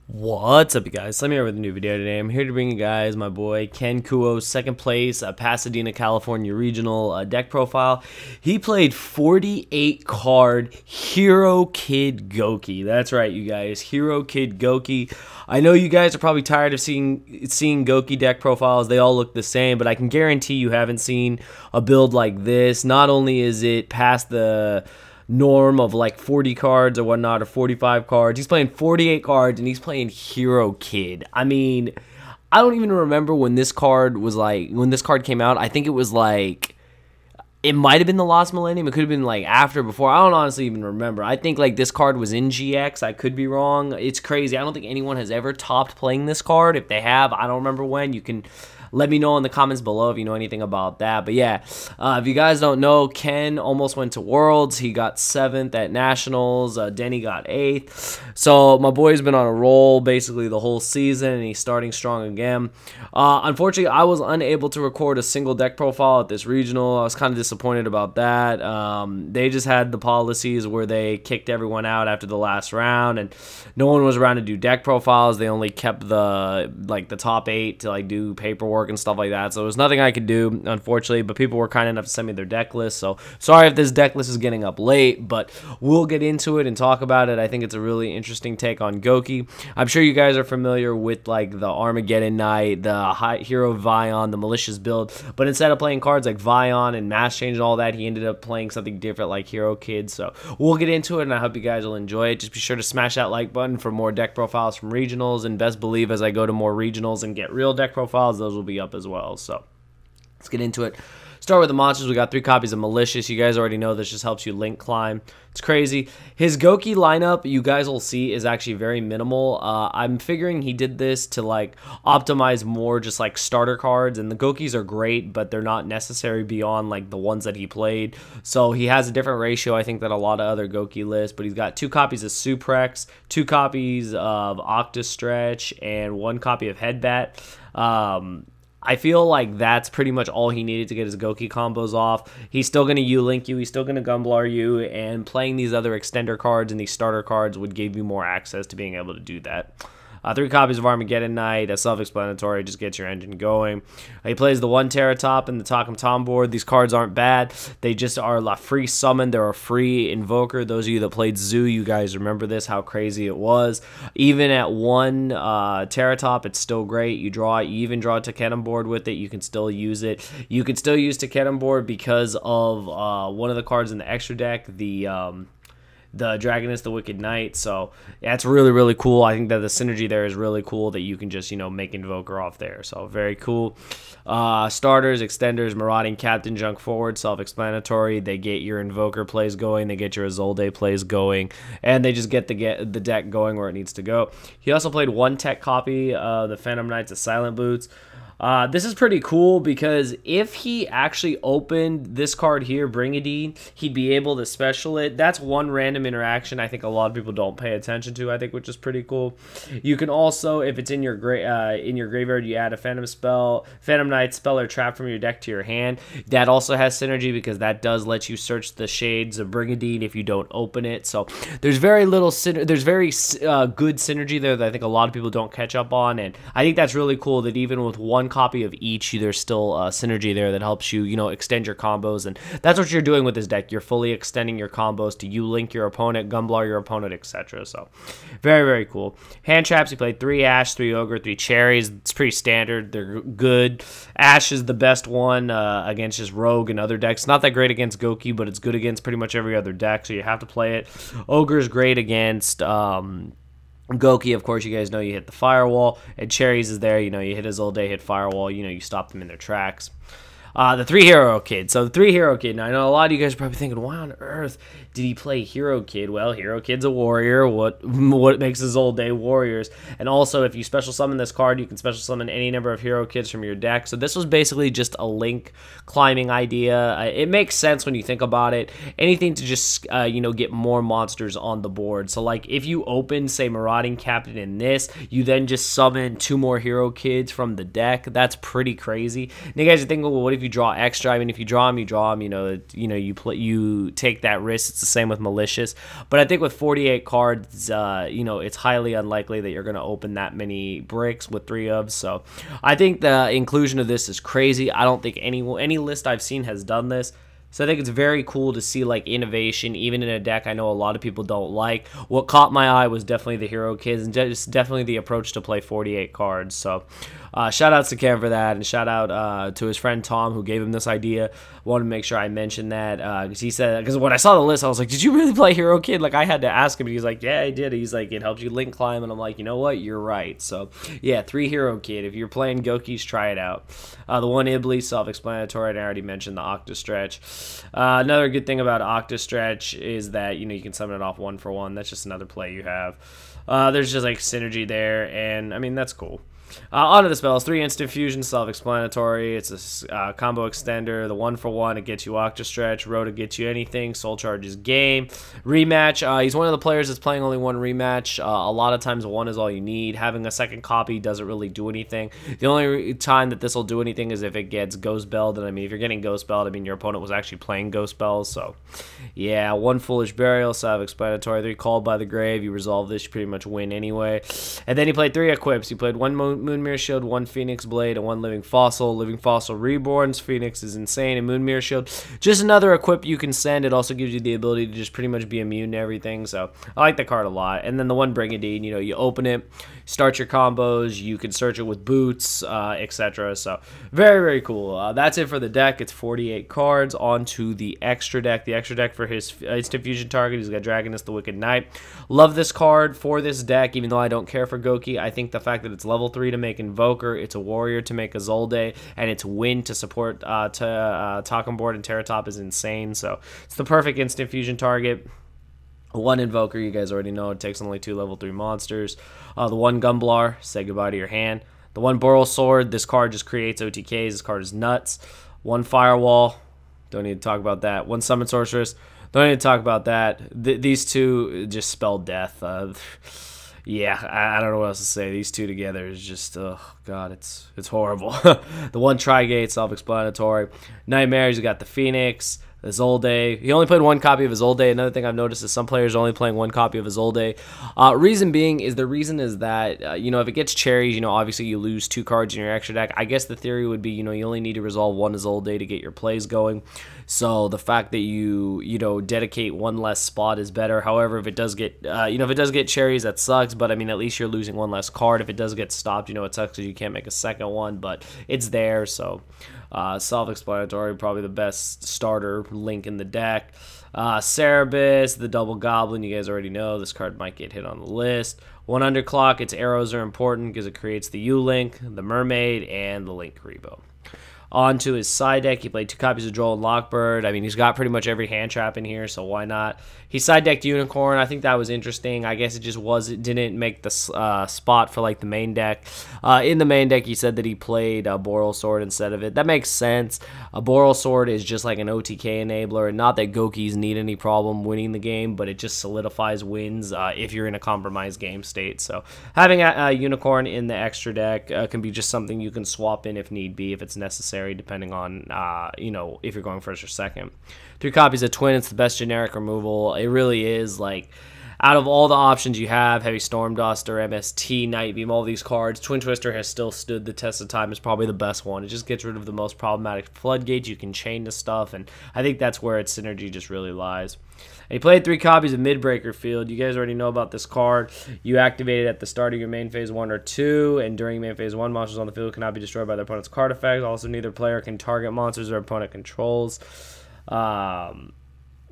What's up, you guys? Let me here with a new video today. I'm here to bring you guys my boy Ken KUO, second place, Pasadena, California regional deck profile. He played 48 card Hero Kid GOUKI. That's right, you guys, Hero Kid GOUKI. I know you guys are probably tired of seeing GOUKI deck profiles. They all look the same, but I can guarantee you haven't seen a build like this. Not only is it past the norm of like 40 cards or whatnot, or 45 cards. He's playing 48 cards and he's playing Hero Kid. I mean, I don't even remember when this card came out. I think it was like, it might have been the Lost Millennium. It could have been like after, before. I don't honestly even remember. I think like this card was in GX. I could be wrong. It's crazy. I don't think anyone has ever topped playing this card. If they have, I don't remember when. You can let me know in the comments below if you know anything about that. But yeah, if you guys don't know, Ken almost went to Worlds. He got 7th at Nationals. Denny got 8th. So my boy's been on a roll basically the whole season, and he's starting strong again. Unfortunately, I was unable to record a single deck profile at this regional. I was kind of disappointed about that. They just had the policies where they kicked everyone out after the last round, and no one was around to do deck profiles. They only kept the top 8 to like do paperwork and stuff like that. So there was nothing I could do, unfortunately, but people were kind enough to send me their deck list. So sorry if this deck list is getting up late, but we'll get into it and talk about it. I think it's a really interesting take on GOUKI. I'm sure you guys are familiar with like the Armageddon Knight, the Hero Vion, the Malicious build, but instead of playing cards like Vion and Mass Change and all that, he ended up playing something different like Hero Kid. So we'll get into it, and I hope you guys will enjoy it. Just be sure to smash that like button for more deck profiles from regionals, and best believe as I go to more regionals and get real deck profiles, those will be up as well. So let's get into it. Start with the monsters. We got 3 copies of Malicious. You guys already know this just helps you link climb. It's crazy. His GOUKI lineup, you guys will see, is actually very minimal. I'm figuring he did this to like optimize more just like starter cards, and the GOUKIs are great, but they're not necessary beyond like the ones that he played. So he has a different ratio, I think, than a lot of other GOUKI lists, but he's got 2 copies of Suprex, 2 copies of Octastretch, and 1 copy of Headbat. I feel like that's pretty much all he needed to get his GOUKI combos off. He's still going to U-Link you. He's still going to Gumblar you. And playing these other extender cards and these starter cards would give you more access to being able to do that. 3 copies of Armageddon Knight, that's self-explanatory, just gets your engine going. He plays the 1 Teratop and the Takum Tom board. These cards aren't bad. They just are a free summon. They're a free invoker. Those of you that played Zoo, you guys remember this, how crazy it was. Even at 1 Teratop, it's still great. You even draw a Taketum board with it. You can still use it. You can still use Taketum board because of one of the cards in the extra deck, the Dragoness, the Wicked Knight. So that's really, really cool. I think that the synergy there is really cool, that you can just, you know, make Invoker off there. So very cool. Starters, extenders, Marauding Captain, Junk Forward, self-explanatory. They get your Invoker plays going. They get your Izolde plays going. And they just get the deck going where it needs to go. He also played 1 tech copy of the Phantom Knights of Silent Boots. This is pretty cool because if he actually opened this card here, Bringadine, he'd be able to special it. That's 1 random interaction I think a lot of people don't pay attention to, I think, which is pretty cool. You can also, if it's in your graveyard, you add a Phantom Knight spell or trap from your deck to your hand. That also has synergy because that does let you search the shades of Bringadine if you don't open it. So there's very good synergy there that I think a lot of people don't catch up on, and I think that's really cool that even with 1 copy of each, there's still synergy there that helps you, you know, extend your combos, and that's what you're doing with this deck. You're fully extending your combos to U-Link your opponent, Gumblar your opponent, etc. So very, very cool. Hand traps, he played 3 Ash, 3 Ogre, 3 Cherries. It's pretty standard. They're good. Ash is the best one against just Rogue and other decks. Not that great against GOUKI, but it's good against pretty much every other deck, so you have to play it. Ogre is great against GOUKI, of course, you guys know you hit the firewall, and Cherries is there, you know, you hit Izolde, hit firewall, you know, you stop them in their tracks. The 3 Hero Kid. So the 3 Hero Kid. Now, I know a lot of you guys are probably thinking, why on earth did he play Hero Kid? Well, Hero Kid's a warrior. What makes Izolde warriors? And also, if you special summon this card, you can special summon any number of Hero Kids from your deck. So this was basically just a link climbing idea. It makes sense when you think about it. Anything to just, you know, get more monsters on the board. So, like, if you open, say, Marauding Captain in this, you then just summon 2 more Hero Kids from the deck. That's pretty crazy. And you guys are thinking, well, what if you draw extra? I mean, if you draw them, you draw them. You know, you take that risk. the same with Malicious. But I think with 48 cards, you know, it's highly unlikely that you're going to open that many bricks with 3 of. So I think the inclusion of this is crazy. I don't think any list I've seen has done this. So I think it's very cool to see like innovation, even in a deck I know a lot of people don't like. What caught my eye was definitely the Hero Kids and just definitely the approach to play 48 cards. So shout outs to Ken for that, and shout out to his friend Tom who gave him this idea. Wanted to make sure I mentioned that because he said, because when I saw the list I was like, did you really play Hero Kid? Like, I had to ask him, and he's like, yeah, I did. He's like, it helps you link climb, and I'm like, you know what, you're right. So yeah, 3 Hero Kid. If you're playing Gokis, try it out. The 1 Iblis, self-explanatory, and I already mentioned the Octa Stretch. Another good thing about Octa Stretch is that, you know, you can summon it off 1 for 1. That's just another play you have. There's just like synergy there, and I mean, that's cool. Onto the spells. 3 instant fusion, self-explanatory. It's a combo extender. The 1 for 1, it gets you Octa Stretch. Rhoda gets you anything. Soul Charge is game. Rematch. He's one of the players that's playing only 1 rematch. A lot of times 1 is all you need. Having a second copy doesn't really do anything. The only time that this will do anything is if it gets Ghost Belled. And I mean, if you're getting Ghost Belled, I mean, your opponent was actually playing Ghost Bells. So yeah, 1 Foolish Burial, self-explanatory. 3 Called by the Grave. You resolve this, you pretty much win anyway. And then he played 3 equips. He played 1 Moonmirror Shield, 1 Phoenix Blade, and 1 Living Fossil. Living Fossil Reborns. Phoenix is insane. And Moonmirror Shield, just another equip you can send. It also gives you the ability to just pretty much be immune to everything. So I like the card a lot. And then the 1 Brigandine, you know, you open it, start your combos, you can search it with boots, etc. So very, very cool. That's it for the deck. It's 48 cards. On to the extra deck. The extra deck for his instant fusion target, he's got Dragoness the Wicked Knight. Love this card for this deck, even though I don't care for Gouki. I think the fact that it's level 3 to make Invoker, it's a Warrior to make a Zolde, and it's Wind to support Talking Board and Terratop is insane. So it's the perfect instant fusion target. 1 Invoker, you guys already know, it takes only 2 level 3 monsters. The 1 Gumblar, say goodbye to your hand. The 1 Boral Sword, this card just creates OTKs. This card is nuts. 1 Firewall, don't need to talk about that. 1 Summon Sorceress, don't need to talk about that. These two just spell death. Yeah, I don't know what else to say. These two together is just, oh god, it's horrible. The 1 Trigate, self-explanatory. Nightmares, you got the Phoenix, the Zolde. He only played 1 copy of his Zolde. Another thing I've noticed is some players are only playing 1 copy of his Zolde. Reason is that, you know, if it gets cherries, you know, obviously you lose 2 cards in your extra deck. I guess the theory would be, you know, you only need to resolve 1 Zolde to get your plays going. So the fact that you know, dedicate 1 less spot is better. However, if it does get, you know, if it does get cherries, that sucks. But I mean, at least you're losing 1 less card. If it does get stopped, you know, it sucks because you can't make a second one, but it's there. So self-explanatory, probably the best starter link in the deck. Cerebus, the Double Goblin, you guys already know. This card might get hit on the list. 1 Underclock, its arrows are important because it creates the U-Link, the Mermaid, and the Link Rebo. On to his side deck, he played 2 copies of Droll and Lockbird. I mean, he's got pretty much every hand trap in here, so why not? He side decked Unicorn. I think that was interesting. I guess it just didn't make the spot for like the main deck. In the main deck, he said that he played a Boral Sword instead of it. That makes sense. A Boral Sword is just like an OTK enabler, and not that Gokis need any problem winning the game, but it just solidifies wins if you're in a compromised game state. So having a Unicorn in the extra deck can be just something you can swap in if need be, if it's necessary, depending on, you know, if you're going first or second. 3 copies of Twin, it's the best generic removal. It really is, like, out of all the options you have, Heavy Storm Duster, MST, Night Beam, all these cards, Twin Twister has still stood the test of time. It's probably the best one. It just gets rid of the most problematic floodgates. You can chain to stuff, and I think that's where its synergy just really lies. And he played 3 copies of Midbreaker Field. You guys already know about this card. You activate it at the start of your main phase 1 or 2, and during main phase 1, monsters on the field cannot be destroyed by their opponent's card effects. Also, neither player can target monsters their opponent controls.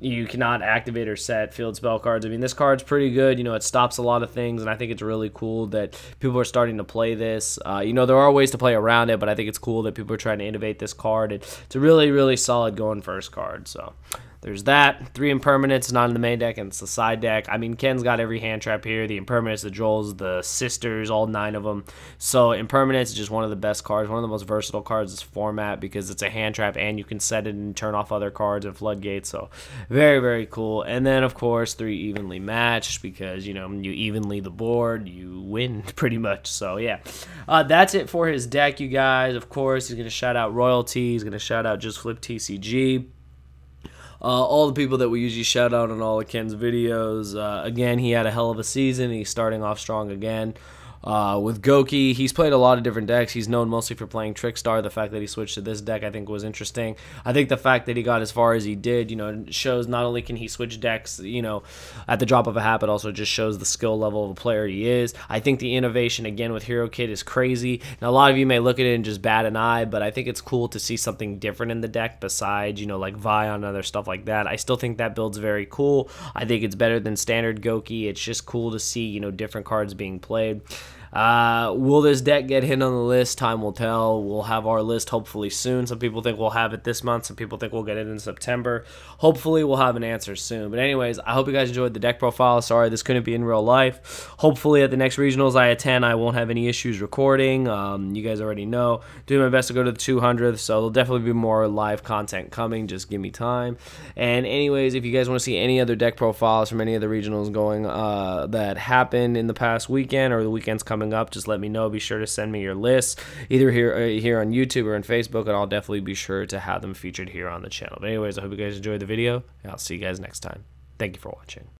You cannot activate or set field spell cards. I mean, this card's pretty good. You know, it stops a lot of things, and I think it's really cool that people are starting to play this. You know, there are ways to play around it, but I think it's cool that people are trying to innovate this card. It's a really, really solid going first card. So there's that. 3 Impermanents, not in the main deck, and it's the side deck. I mean, Ken's got every hand trap here. The Impermanents, the Drolls, the Sisters, all 9 of them. So Impermanents is just one of the best cards, one of the most versatile cards in this format because it's a hand trap and you can set it and turn off other cards and floodgates. So very, very cool. And then, of course, 3 Evenly Matched because, you know, you evenly the board, you win pretty much. So, yeah. That's it for his deck, you guys. Of course, he's going to shout out Royalty. He's going to shout out Just Flip TCG. all the people that we usually shout out on all of Ken's videos. Again, he had a hell of a season. He's starting off strong again. With GOUKI, he's played a lot of different decks. He's known mostly for playing Trickstar. The fact that he switched to this deck, I think, was interesting. I think the fact that he got as far as he did, shows not only can he switch decks, at the drop of a hat, but also just shows the skill level of a player he is. I think the innovation, again, with Hero Kit is crazy. Now, a lot of you may look at it and just bat an eye, but I think it's cool to see something different in the deck besides, like Vion and other stuff like that. I still think that build's very cool. I think it's better than standard GOUKI. It's just cool to see, different cards being played. Will this deck get hit on the list? Time will tell. We'll have our list hopefully soon. Some people think we'll have it this month. Some people think we'll get it in September. Hopefully we'll have an answer soon. But anyways, I hope you guys enjoyed the deck profile. Sorry this couldn't be in real life. Hopefully at the next regionals I attend, I won't have any issues recording. You guys already know. Doing my best to go to the 200th, so there'll definitely be more live content coming. Just give me time. And anyways, if you guys want to see any other deck profiles from any of the regionals going that happened in the past weekend or the weekends coming up, just let me know. Be sure to send me your lists either here on YouTube or on Facebook, and I'll definitely be sure to have them featured here on the channel. But anyways, I hope you guys enjoyed the video, and I'll see you guys next time. Thank you for watching.